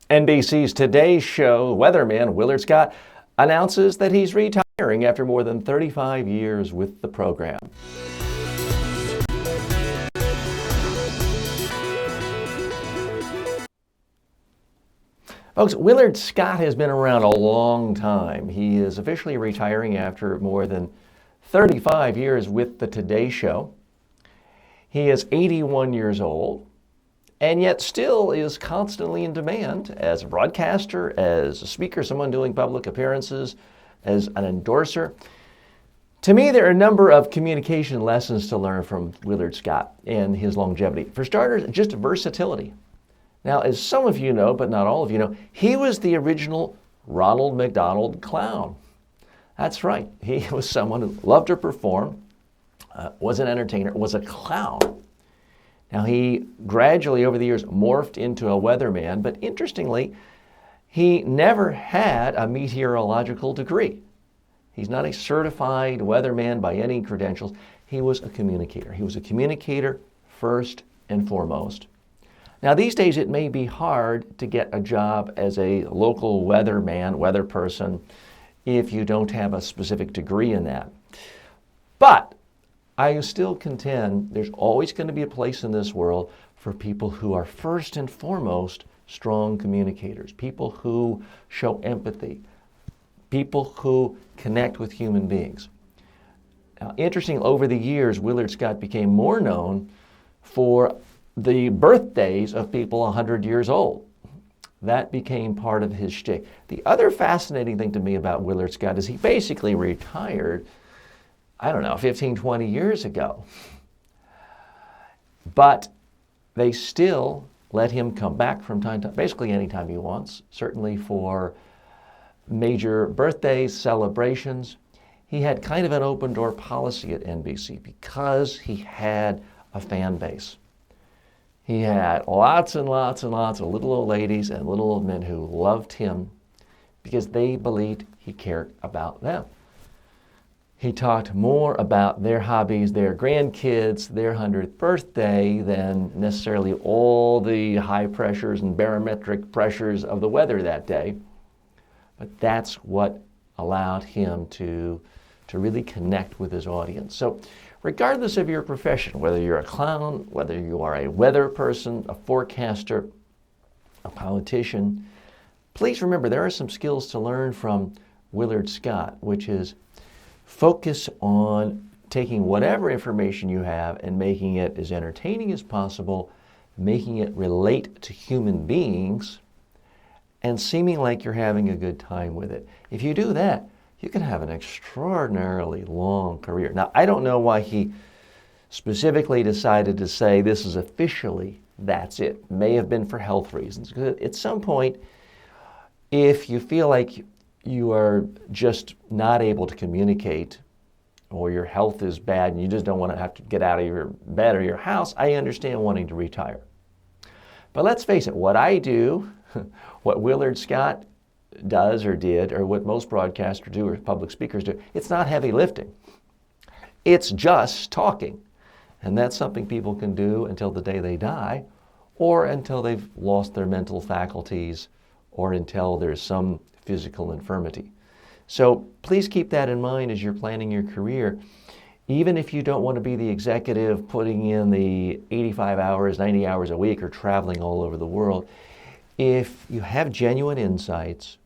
NBC's Today Show weatherman Willard Scott announces that he's retiring after more than 35 years with the program. Folks, Willard Scott has been around a long time. He is officially retiring after more than 35 years with the Today Show. He is 81 years old, and yet still is constantly in demand as a broadcaster, as a speaker, someone doing public appearances, as an endorser. To me, there are a number of communication lessons to learn from Willard Scott and his longevity. For starters, just versatility. Now, as some of you know, but not all of you know, he was the original Ronald McDonald clown. That's right. He was someone who loved to perform, was an entertainer, was a clown. Now, he gradually, over the years, morphed into a weatherman, but interestingly, he never had a meteorological degree. He's not a certified weatherman by any credentials. He was a communicator. He was a communicator first and foremost. Now, these days, it may be hard to get a job as a local weatherman, weather person, if you don't have a specific degree in that. But I still contend there's always going to be a place in this world for people who are first and foremost strong communicators, people who show empathy, people who connect with human beings. Now, interesting, over the years, Willard Scott became more known for the birthdays of people 100 years old. That became part of his shtick. The other fascinating thing to me about Willard Scott is he basically retired 15, 20 years ago. But they still let him come back from time to time, basically anytime he wants, certainly for major birthdays, celebrations. He had kind of an open door policy at NBC because he had a fan base. He had lots and lots and lots of little old ladies and little old men who loved him because they believed he cared about them. He talked more about their hobbies, their grandkids, their 100th birthday than necessarily all the high pressures and barometric pressures of the weather that day. But that's what allowed him to really connect with his audience. So regardless of your profession, whether you're a clown, whether you are a weather person, a forecaster, a politician, please remember there are some skills to learn from Willard Scott, which is focus on taking whatever information you have and making it as entertaining as possible, making it relate to human beings, and seeming like you're having a good time with it. If you do that, you can have an extraordinarily long career. Now, I don't know why he specifically decided to say this is officially, that's it. May have been for health reasons. Because at some point, if you feel like you are just not able to communicate or your health is bad and you just don't want to have to get out of your bed or your house, I understand wanting to retire. But let's face it, what I do, what Willard Scott does or did, or what most broadcasters do or public speakers do, it's not heavy lifting. It's just talking. And that's something people can do until the day they die, or until they've lost their mental faculties, or until there's some physical infirmity. So please keep that in mind as you're planning your career. Even if you don't want to be the executive putting in the 85 hours, 90 hours a week, or traveling all over the world, if you have genuine insights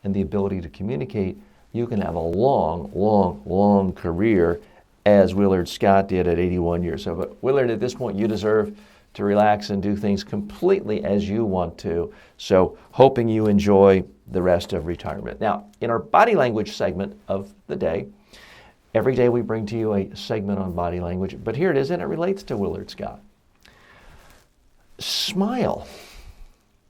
and the ability to communicate, you can have a long, long, long career as Willard Scott did at 81 years. So, but Willard, at this point, you deserve to relax and do things completely as you want to. So hoping you enjoy the rest of retirement. Now, in our body language segment of the day, every day we bring to you a segment on body language, but here it is, and it relates to Willard Scott. Smile.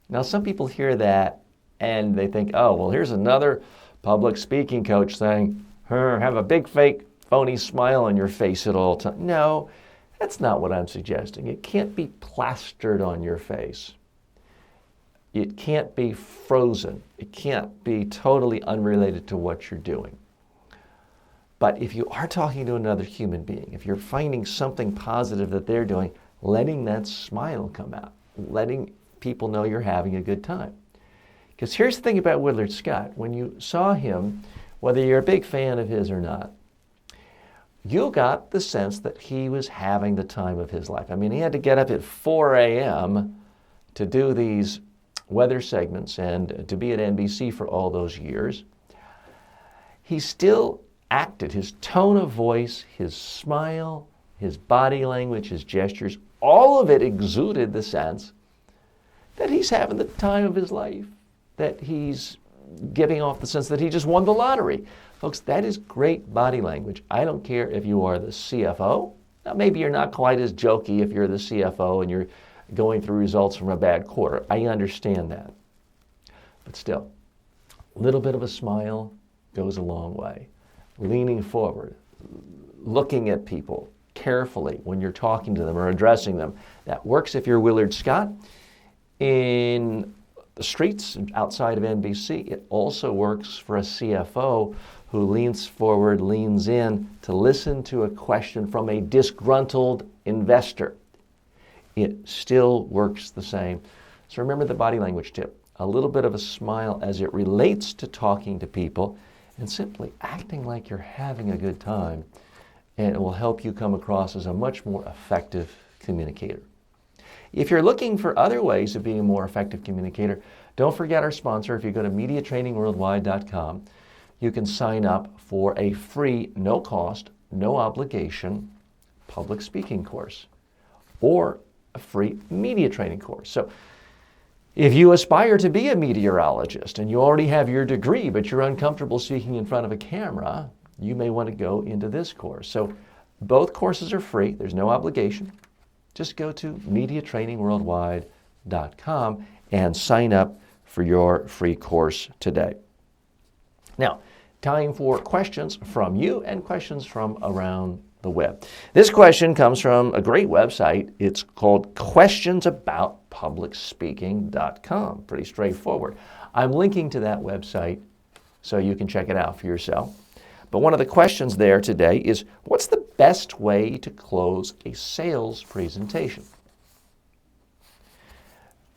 Now, some people hear that and they think, oh, well, here's another public speaking coach saying, have a big fake phony smile on your face at all times. No, that's not what I'm suggesting. It can't be plastered on your face. It can't be frozen. It can't be totally unrelated to what you're doing. But if you are talking to another human being, if you're finding something positive that they're doing, letting that smile come out, letting people know you're having a good time. Because here's the thing about Willard Scott. When you saw him, whether you're a big fan of his or not, you got the sense that he was having the time of his life. I mean, he had to get up at 4 a.m. to do these weather segments and to be at NBC for all those years. He still acted. His tone of voice, his smile, his body language, his gestures, all of it exuded the sense that he's having the time of his life, that he's giving off the sense that he just won the lottery. Folks, that is great body language. I don't care if you are the CFO. Now, maybe you're not quite as jokey if you're the CFO and you're going through results from a bad quarter. I understand that. But still, a little bit of a smile goes a long way. Leaning forward, looking at people carefully when you're talking to them or addressing them. That works if you're Willard Scott. In the streets outside of NBC, it also works for a CFO who leans forward, leans in to listen to a question from a disgruntled investor. It still works the same. So remember the body language tip. A little bit of a smile as it relates to talking to people and simply acting like you're having a good time, and it will help you come across as a much more effective communicator. If you're looking for other ways of being a more effective communicator, don't forget our sponsor. If you go to MediaTrainingWorldwide.com, you can sign up for a free, no cost, no obligation public speaking course or a free media training course. So if you aspire to be a meteorologist and you already have your degree, but you're uncomfortable speaking in front of a camera, you may want to go into this course. So both courses are free. There's no obligation. Just go to MediaTrainingWorldwide.com and sign up for your free course today. Now, time for questions from you and questions from around the web. This question comes from a great website. It's called questionsaboutpublicspeaking.com. Pretty straightforward. I'm linking to that website so you can check it out for yourself. But one of the questions there today is, what's the best way to close a sales presentation?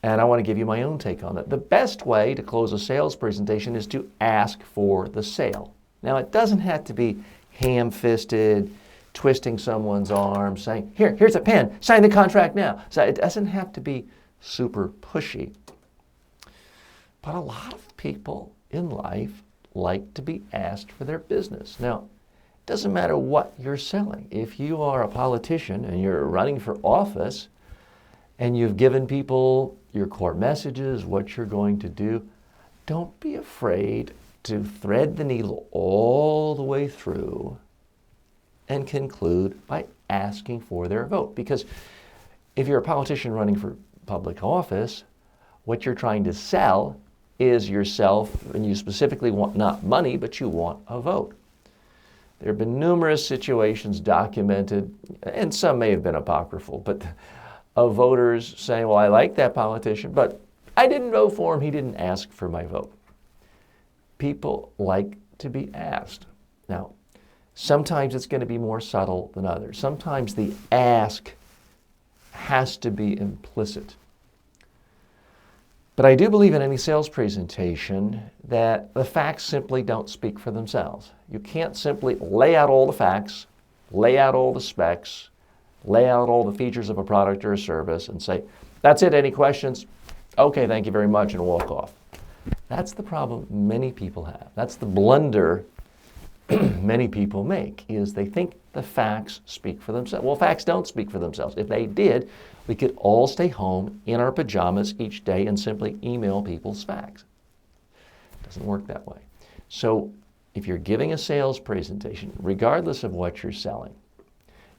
And I want to give you my own take on that. The best way to close a sales presentation is to ask for the sale. Now, it doesn't have to be ham-fisted, twisting someone's arm, saying, here's a pen, sign the contract now. So it doesn't have to be super pushy. But a lot of people in life like to be asked for their business. Now, it doesn't matter what you're selling. If you are a politician and you're running for office and you've given people your core messages, what you're going to do, don't be afraid to thread the needle all the way through and conclude by asking for their vote. Because if you're a politician running for public office, what you're trying to sell is yourself, and you specifically want not money, but you want a vote. There have been numerous situations documented, and some may have been apocryphal, but of voters saying, well, I like that politician, but I didn't vote for him. He didn't ask for my vote. People like to be asked. Now, sometimes it's going to be more subtle than others. Sometimes the ask has to be implicit. But I do believe in any sales presentation that the facts simply don't speak for themselves. You can't simply lay out all the facts, lay out all the specs, lay out all the features of a product or a service and say, that's it, any questions? Okay, thank you very much, and walk off. That's the problem many people have. That's the blunder many people make, is they think the facts speak for themselves. Well, facts don't speak for themselves. If they did, we could all stay home in our pajamas each day and simply email people's facts. It doesn't work that way. So if you're giving a sales presentation, regardless of what you're selling,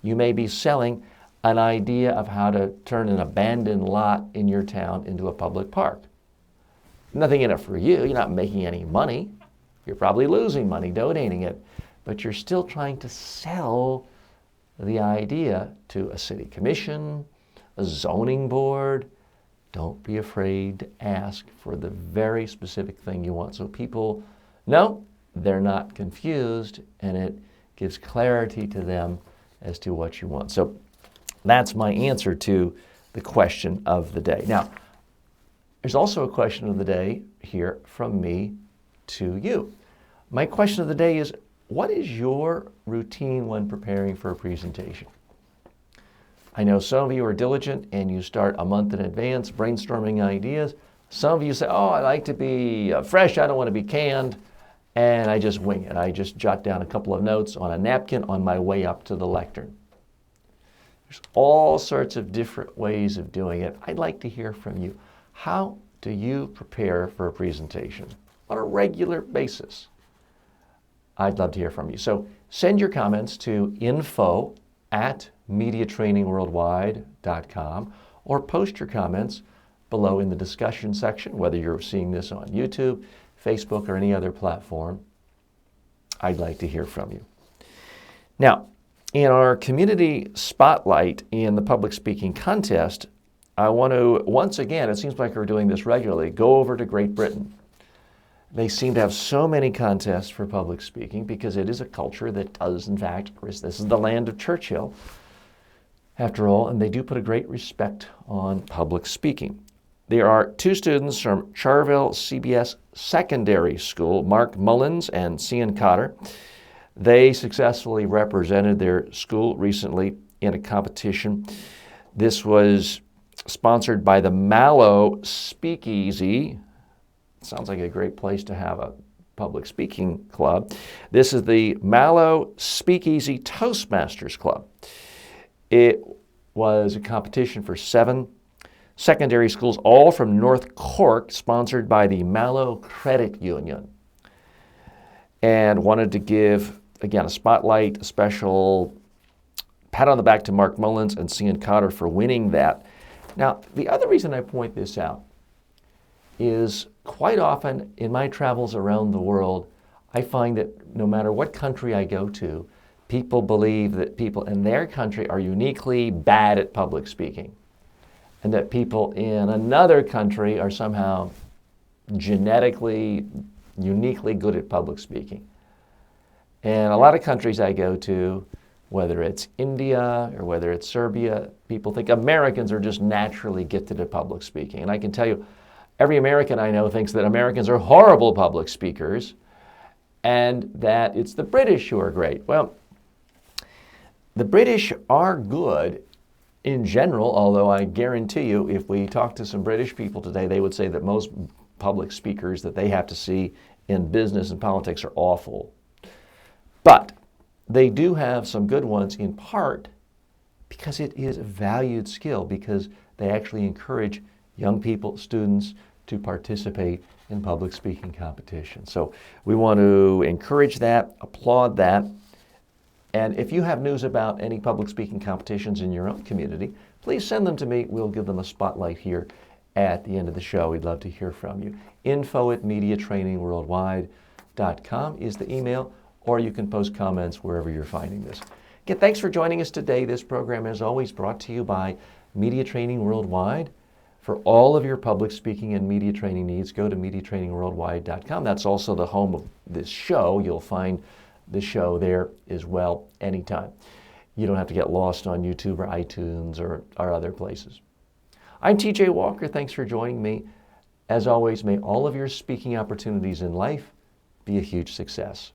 you may be selling an idea of how to turn an abandoned lot in your town into a public park. Nothing in it for you. You're not making any money. You're probably losing money donating it, but you're still trying to sell the idea to a city commission, a zoning board. Don't be afraid to ask for the very specific thing you want, so people know they're not confused, and it gives clarity to them as to what you want. So that's my answer to the question of the day. Now, There's also a question of the day here from me to you. My question of the day is, what is your routine when preparing for a presentation? I know some of you are diligent and you start a month in advance brainstorming ideas. Some of you say, oh, I like to be fresh, I don't want to be canned, and I just wing it. I just jot down a couple of notes on a napkin on my way up to the lectern. There's all sorts of different ways of doing it. I'd like to hear from you. How do you prepare for a presentation on a regular basis? I'd love to hear from you. So send your comments to info@mediatrainingworldwide.com or post your comments below in the discussion section, whether you're seeing this on YouTube, Facebook, or any other platform. I'd like to hear from you. Now, in our community spotlight in the public speaking contest, I want to, once again, it seems like we're doing this regularly, go over to Great Britain. They seem to have so many contests for public speaking because it is a culture that does, in fact, this is the land of Churchill, after all, and they do put a great respect on public speaking. There are two students from Charville CBS Secondary School, Mark Mullins and Cian Cotter. They successfully represented their school recently in a competition. This was sponsored by the Mallow Speakeasy. Sounds like a great place to have a public speaking club. This is the Mallow Speakeasy Toastmasters Club. It was a competition for 7 secondary schools, all from North Cork, sponsored by the Mallow Credit Union. And wanted to give, again, a spotlight, a special pat on the back to Mark Mullins and Cian Cotter for winning that. Now, the other reason I point this out is quite often in my travels around the world, I find that no matter what country I go to, people believe that people in their country are uniquely bad at public speaking, and that people in another country are somehow genetically, uniquely good at public speaking. And a lot of countries I go to, whether it's India or whether it's Serbia, people think Americans are just naturally gifted at public speaking. And I can tell you, every American I know thinks that Americans are horrible public speakers and that it's the British who are great. Well, the British are good in general, although I guarantee you if we talk to some British people today, they would say that most public speakers that they have to see in business and politics are awful. But they do have some good ones in part because it is a valued skill, because they actually encourage young people, students, to participate in public speaking competitions. So we want to encourage that, applaud that. And if you have news about any public speaking competitions in your own community, please send them to me. We'll give them a spotlight here at the end of the show. We'd love to hear from you. info@mediatrainingworldwide.com is the email, or you can post comments wherever you're finding this. Again, thanks for joining us today. This program is always brought to you by Media Training Worldwide. For all of your public speaking and media training needs, go to mediatrainingworldwide.com. That's also the home of this show. You'll find the show there as well anytime. You don't have to get lost on YouTube or iTunes or other places. I'm TJ Walker. Thanks for joining me. As always, may all of your speaking opportunities in life be a huge success.